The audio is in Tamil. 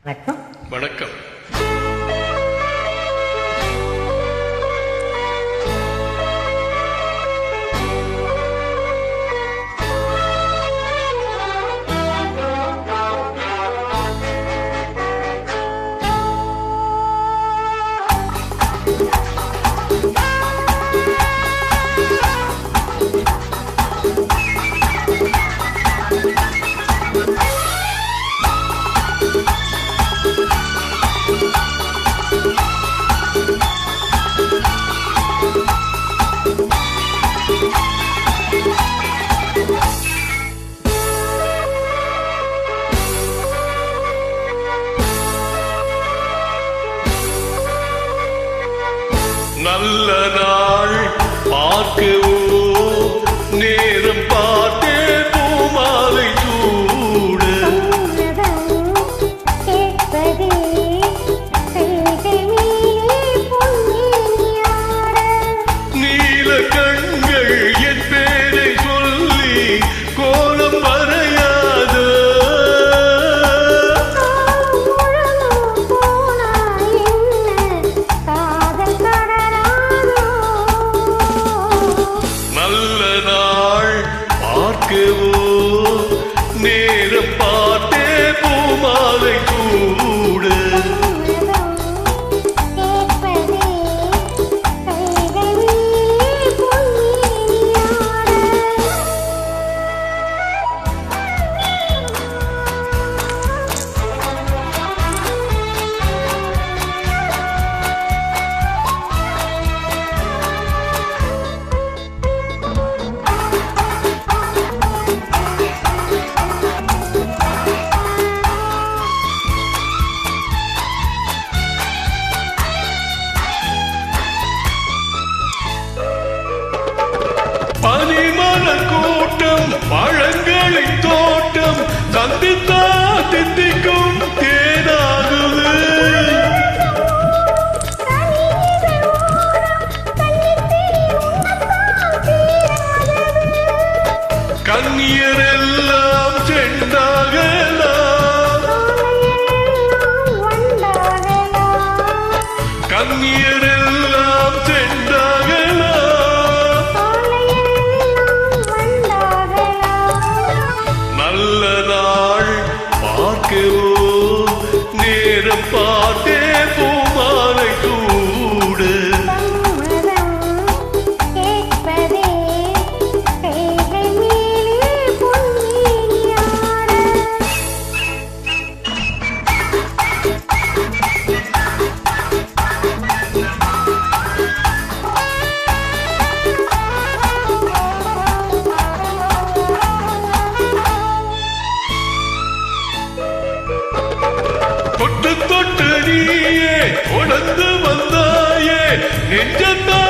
வணக்கம். வணக்கம். நல்ல நாள் பார்க்கவோ நேரம் பார்த்தே பூமாலை சூட நீல கண்கள் என் பேரை சொல்லி கோலம் வரையாத நல்ல நாள் பார்க்கவோ நேரம் பார்த்தே பூமாலை கூட பனிமலர் கூட்டம் பழங்களின் தோட்டம் சந்தித்தா தித்திக்கும் தேனாகுது கண்ணியரெல்லாம் செண்டாகலாம் கண்ணியரெல்லாம் செண்டாகலாம் நல்ல நாள் பார்க்கவோ நேரம் பார்த்தே பூமாலை கூட தொட்டு தொட்டு நீயே உணர்ந்து வந்தாயே நெஞ்சத்தா